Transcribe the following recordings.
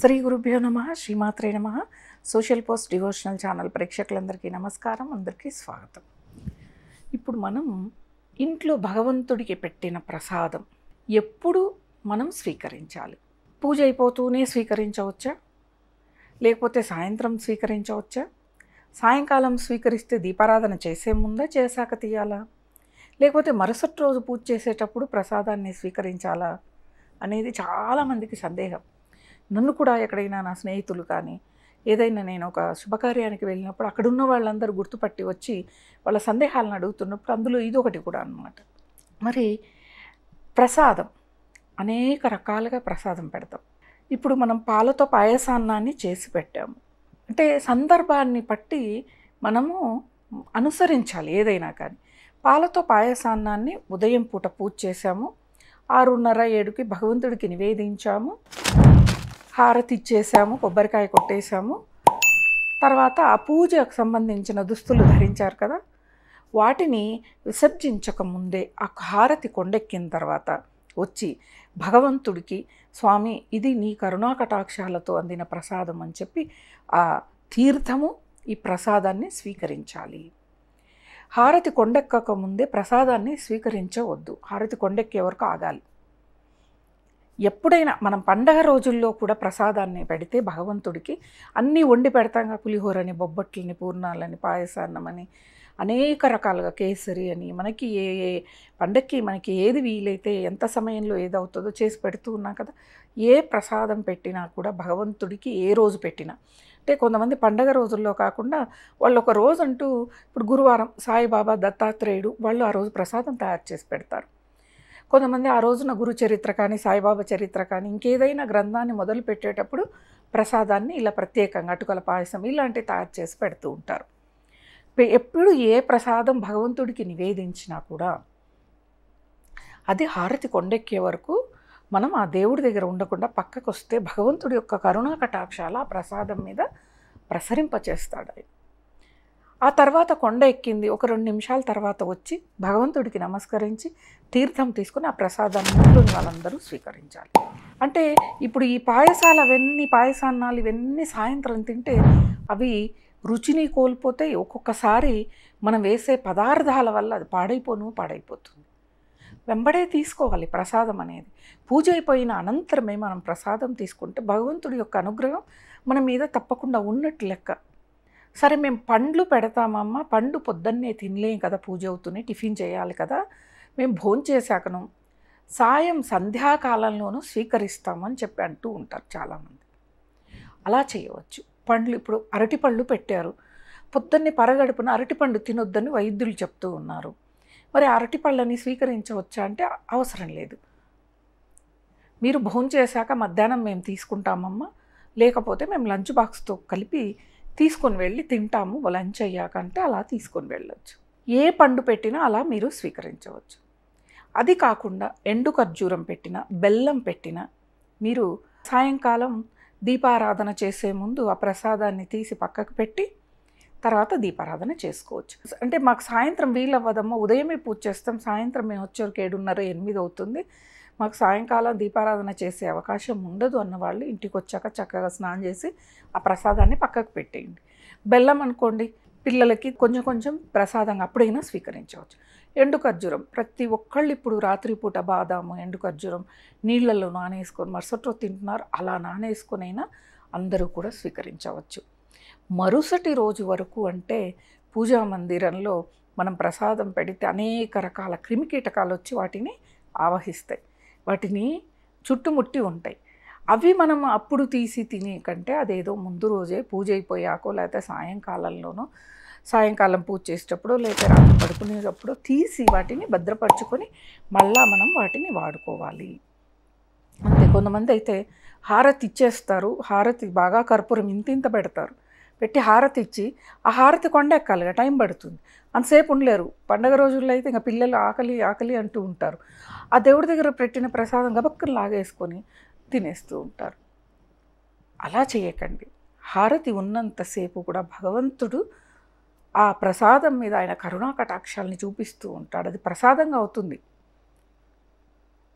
శ్రీ గురుభ్యో నమః శ్రీమాత్రే నమః సోషల్ పోస్ట్ డివోషనల్ ఛానల్ ప్రేక్షకులందరికీ నమస్కారం, అందరికీ స్వాగతం. ఇప్పుడు మనం ఇంట్లో భగవంతుడికి పెట్టిన ప్రసాదం ఎప్పుడు మనం స్వీకరించాలి? పూజ అయిపోతూనే స్వీకరించవచ్చా, లేకపోతే సాయంత్రం స్వీకరించవచ్చా? సాయంకాలం స్వీకరిస్తే దీపారాధన చేసే ముందా చేశాక తీయాలా, లేకపోతే మరుసటి రోజు పూజ చేసేటప్పుడు ప్రసాదాన్ని స్వీకరించాలా అనేది చాలామందికి సందేహం. నన్ను కూడా ఎక్కడైనా నా స్నేహితులు కానీ ఏదైనా నేను ఒక శుభకార్యానికి వెళ్ళినప్పుడు అక్కడున్న వాళ్ళందరూ గుర్తుపట్టి వచ్చి వాళ్ళ సందేహాలను అడుగుతున్నప్పుడు అందులో ఇదొకటి కూడా అన్నమాట. మరి ప్రసాదం అనేక రకాలుగా ప్రసాదం పెడతాం. ఇప్పుడు మనం పాలతో పాయసాన్నాన్ని చేసి పెట్టాము అంటే సందర్భాన్ని బట్టి మనము అనుసరించాలి ఏదైనా కానీ. పాలతో పాయసాన్నాన్ని ఉదయం పూట పూజ చేశాము, 6:30-7కి భగవంతుడికి నివేదించాము, హారతి ఇచ్చేసాము, కొబ్బరికాయ కొట్టేశాము. తర్వాత ఆ పూజకు సంబంధించిన దుస్తులు ధరించారు కదా, వాటిని విసర్జించక ముందే ఆ హారతి కొండెక్కిన తర్వాత వచ్చి భగవంతుడికి, స్వామి ఇది నీ కరుణా కటాక్షాలతో అందిన ప్రసాదం అని చెప్పి ఆ తీర్థము ఈ ప్రసాదాన్ని స్వీకరించాలి. హారతి కొండెక్కక ముందే ప్రసాదాన్ని స్వీకరించవద్దు, హారతి కొండెక్కే వరకు ఆగాలి. ఎప్పుడైనా మనం పండగ రోజుల్లో కూడా ప్రసాదాన్ని పెడితే భగవంతుడికి అన్నీ వండి పెడతాంగా, పులిహోరని, బొబ్బట్లని, పూర్ణాలని, పాయసాన్నమని, అనేక రకాలుగా కేసరి అని, మనకి ఏ ఏ పండగకి మనకి ఏది వీలైతే ఎంత సమయంలో ఏదవుతుందో చేసి పెడుతూ ఉన్నాం కదా. ఏ ప్రసాదం పెట్టినా కూడా భగవంతుడికి ఏ రోజు పెట్టినా, అంటే కొంతమంది పండగ రోజుల్లో కాకుండా వాళ్ళు ఒక రోజు అంటూ, ఇప్పుడు గురువారం సాయిబాబా, దత్తాత్రేయుడు వాళ్ళు ఆ రోజు ప్రసాదం తయారు చేసి పెడతారు. కొంతమంది ఆ రోజున గురు చరిత్ర కానీ, సాయిబాబా చరిత్ర కానీ, ఇంకేదైనా గ్రంథాన్ని మొదలు పెట్టేటప్పుడు ప్రసాదాన్ని ఇలా ప్రత్యేకంగా అటుకల పాయసం ఇలాంటివి తయారు చేసి పెడుతూ ఉంటారు. ఎప్పుడు ఏ ప్రసాదం భగవంతుడికి నివేదించినా కూడా అది హారతి కొండెక్కే వరకు మనం ఆ దేవుడి దగ్గర ఉండకుండా పక్కకు వస్తే భగవంతుడి యొక్క కరుణా కటాక్షాలు ఆ ప్రసాదం మీద ప్రసరింపచేస్తాడు ఆయన. ఆ తర్వాత కొండ ఎక్కింది, ఒక 2 నిమిషాల తర్వాత వచ్చి భగవంతుడికి నమస్కరించి తీర్థం తీసుకుని ఆ ప్రసాదాన్ని ఇంట్లోని వాళ్ళందరూ స్వీకరించాలి. అంటే ఇప్పుడు ఈ పాయసాలు అవన్నీ, పాయసాన్నాలు ఇవన్నీ సాయంత్రం తింటే అవి రుచిని కోల్పోతాయి. ఒక్కొక్కసారి మనం వేసే పదార్థాల వల్ల అది పాడైపోతుంది. వెంబడే తీసుకోవాలి ప్రసాదం అనేది. పూజ అయిపోయిన అనంతరమే మనం ప్రసాదం తీసుకుంటే భగవంతుడి యొక్క అనుగ్రహం మన మీద తప్పకుండా ఉన్నట్టు లెక్క. సరే మేము పండ్లు పెడతామమ్మా, పండు పొద్దున్నే తినలేం కదా, పూజ అవుతూనే టిఫిన్ చేయాలి కదా, మేము భోంచేశాకను సాయం సంధ్యాకాలంలోనూ స్వీకరిస్తామని చెప్పి అంటూ ఉంటారు చాలామంది. అలా చేయవచ్చు. పండ్లు ఇప్పుడు అరటిపళ్ళు పెట్టారు, పొద్దున్నే పరగడుపున అరటిపండు తినొద్దని వైద్యులు చెప్తూ ఉన్నారు. మరి అరటిపళ్ళని స్వీకరించవచ్చా అంటే అవసరం లేదు. మీరు భోంచేశాక మధ్యాహ్నం మేము తీసుకుంటామమ్మా, లేకపోతే మేము లంచ్ బాక్స్తో కలిపి తీసుకొని వెళ్ళి తింటాము లంచ్ అయ్యాక అంటే అలా తీసుకొని వెళ్ళొచ్చు. ఏ పండు పెట్టినా అలా మీరు స్వీకరించవచ్చు. అది కాకుండా ఎండు ఖర్జూరం పెట్టినా, బెల్లం పెట్టినా మీరు సాయంకాలం దీపారాధన చేసే ముందు ఆ ప్రసాదాన్ని తీసి పక్కకు పెట్టి తర్వాత దీపారాధన చేసుకోవచ్చు. అంటే మాకు సాయంత్రం వీలవ్వదమ్మా, ఉదయమే పూజ చేస్తాం, సాయంత్రం మేము వచ్చేవరకు 7:30-8 అవుతుంది, మాకు సాయంకాలం దీపారాధన చేసే అవకాశం ఉండదు అన్నవాళ్ళు ఇంటికి వచ్చాక చక్కగా స్నానం చేసి ఆ ప్రసాదాన్ని పక్కకు పెట్టేయండి. బెల్లం అనుకోండి, పిల్లలకి కొంచెం కొంచెం ప్రసాదంగా అప్పుడైనా స్వీకరించవచ్చు. ఎండు ఖర్జూరం ప్రతి ఒక్కళ్ళు ఇప్పుడు రాత్రిపూట బాదాము, ఎండు ఖర్జూరం నీళ్ళల్లో నానేసుకొని మరుసటి రోజు తింటున్నారు, అలా నానేసుకొనైనా అందరూ కూడా స్వీకరించవచ్చు. మరుసటి రోజు వరకు అంటే పూజా మందిరంలో మనం ప్రసాదం పెడితే అనేక రకాల క్రిమికీటకాలు వచ్చి వాటిని ఆవహిస్తాయి, వాటిని చుట్టుముట్టి ఉంటాయి. అవి మనం అప్పుడు తీసి తినే కంటే అదేదో ముందు రోజే పూజ అయిపోయాకో లేకపోతే సాయంకాలంలోనో, సాయంకాలం పూజ చేసేటప్పుడు లేకపోతే రాత్రి పడుకునేటప్పుడు తీసి వాటిని భద్రపరుచుకొని మళ్ళా మనం వాటిని వాడుకోవాలి. అంతే. కొంతమంది అయితే హారతి ఇచ్చేస్తారు, హారతి బాగా కర్పూరం ఇంత పెడతారు, పెట్టి హారతి ఇచ్చి ఆ హారతి కొండ ఎక్కాలిగా, టైం పడుతుంది, అంతసేపు ఉండలేరు. పండగ రోజుల్లో అయితే ఇంకా పిల్లలు ఆకలి ఆకలి అంటూ ఉంటారు, ఆ దేవుడి దగ్గర పెట్టిన ప్రసాదం గబక్కన లాగేసుకొని తినేస్తూ ఉంటారు. అలా చేయకండి. హారతి ఉన్నంతసేపు కూడా భగవంతుడు ఆ ప్రసాదం మీద ఆయన కరుణా కటాక్షాలని చూపిస్తూ ఉంటాడు. అది ప్రసాదంగా అవుతుంది,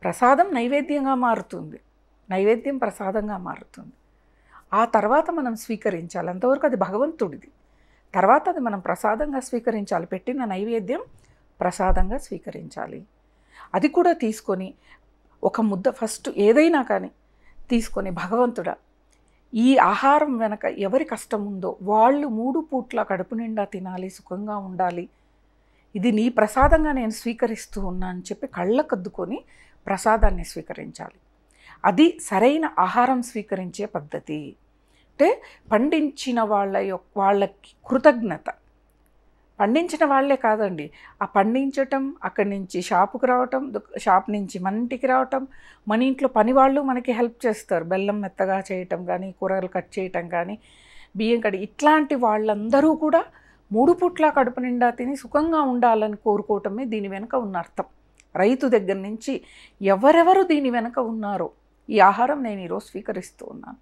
ప్రసాదం నైవేద్యంగా మారుతుంది, నైవేద్యం ప్రసాదంగా మారుతుంది. ఆ తర్వాత మనం స్వీకరించాలి. అంతవరకు అది భగవంతుడిది. తర్వాత అది మనం ప్రసాదంగా స్వీకరించాలి. పెట్టిన నైవేద్యం ప్రసాదంగా స్వీకరించాలి. అది కూడా తీసుకొని ఒక ముద్ద ఫస్ట్ ఏదైనా కానీ తీసుకొని, భగవంతుడా, ఈ ఆహారం వెనక ఎవరి కష్టం ఉందో వాళ్ళు 3 పూట్ల కడుపు నిండా తినాలి, సుఖంగా ఉండాలి, ఇది నీ ప్రసాదంగా నేను స్వీకరిస్తూ ఉన్నా అని చెప్పి కళ్ళకద్దుకొని ప్రసాదాన్ని స్వీకరించాలి. అది సరైన ఆహారం స్వీకరించే పద్ధతి. అంటే పండించిన వాళ్ళకి కృతజ్ఞత. పండించిన వాళ్ళే కాదండి, ఆ పండించటం, అక్కడి నుంచి షాపుకి రావటం, షాప్ నుంచి మన ఇంటికి రావటం, మన ఇంట్లో పని వాళ్ళు మనకి హెల్ప్ చేస్తారు. బెల్లం మెత్తగా చేయటం కానీ, కూరలు కట్ చేయటం కానీ, బియ్యం కడిగి, ఇట్లాంటి వాళ్ళందరూ కూడా 3 పూట్ల కడుపు నిండా తిని సుఖంగా ఉండాలని కోరుకోవటమే దీని వెనుక ఉన్న అర్థం. రైతు దగ్గర నుంచి ఎవరెవరు దీని వెనుక ఉన్నారో, ఈ ఆహారం నేను ఈరోజు స్వీకరిస్తూ ఉన్నాను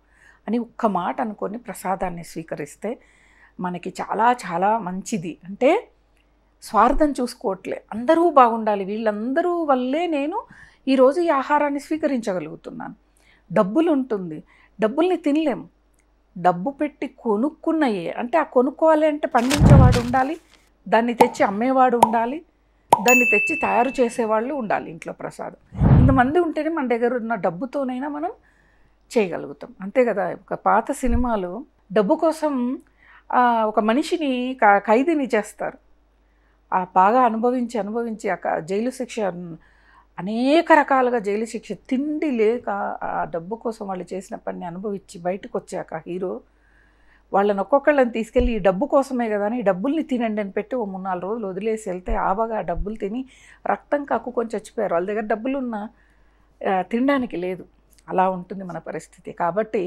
అని ఒక్క మాట అనుకొని ప్రసాదాన్ని స్వీకరిస్తే మనకి చాలా చాలా మంచిది. అంటే స్వార్థం చూసుకోవట్లే, అందరూ బాగుండాలి, వీళ్ళందరూ వల్లే నేను ఈరోజు ఈ ఆహారాన్ని స్వీకరించగలుగుతున్నాను. డబ్బులు ఉంటుంది, డబ్బుల్ని తినలేము. డబ్బు పెట్టి కొనుక్కున్నయే, అంటే ఆ కొనుక్కోవాలి అంటే పండించేవాడు ఉండాలి, దాన్ని తెచ్చి అమ్మేవాడు ఉండాలి, దాన్ని తెచ్చి తయారు చేసేవాళ్ళు ఉండాలి. ఇంట్లో ప్రసాదం ఇంతమంది ఉంటేనే మన దగ్గర ఉన్న డబ్బుతోనైనా మనం చేయగలుగుతాం. అంతే కదా. ఒక పాత సినిమాలు డబ్బు కోసం ఒక మనిషిని ఖైదీని చేస్తారు. బాగా అనుభవించి జైలు శిక్ష, అనేక రకాలుగా జైలు శిక్ష, తిండి లేక ఆ డబ్బు కోసం వాళ్ళు చేసిన పని అనుభవించి బయటకు వచ్చాక హీరో వాళ్ళని ఒక్కొక్కళ్ళని తీసుకెళ్ళి ఈ డబ్బు కోసమే కదా అని ఈ డబ్బుల్ని తినండి అని పెట్టి 3-4 రోజులు వదిలేసి వెళ్తే బాగా డబ్బులు తిని రక్తం కక్కుకొని చచ్చిపోయారు. వాళ్ళ దగ్గర డబ్బులున్నా తినడానికి లేదు. అలా ఉంటుంది మన పరిస్థితి. కాబట్టి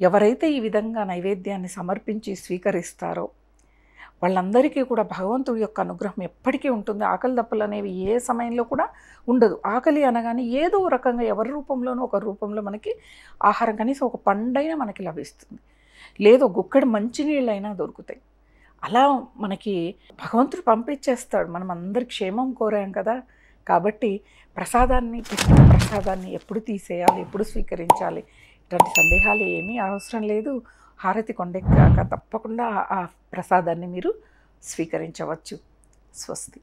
ఎవరైతే ఈ విధంగా నైవేద్యాన్ని సమర్పించి స్వీకరిస్తారో వాళ్ళందరికీ కూడా భగవంతుడి యొక్క అనుగ్రహం ఎప్పటికీ ఉంటుంది. ఆకలి దప్పులు అనేవి ఏ సమయంలో కూడా ఉండదు. ఆకలి అనగానే ఏదో రకంగా ఎవరి రూపంలోనో ఒక రూపంలో మనకి ఆహారం, కనీసం ఒక పండైనా మనకి లభిస్తుంది, లేదో గుక్కడి మంచినీళ్ళైనా దొరుకుతాయి. అలా మనకి భగవంతుడు పంపించేస్తాడు. మనం అందరి క్షేమం కోరాం కదా. కాబట్టి పెట్టిన ప్రసాదాన్ని ఎప్పుడు తీసేయాలి, ఎప్పుడు స్వీకరించాలి, ఇటువంటి సందేహాలు ఏమీ అవసరం లేదు. హారతి కొండెక్కాక తప్పకుండా ఆ ప్రసాదాన్ని మీరు స్వీకరించవచ్చు. స్వస్తి.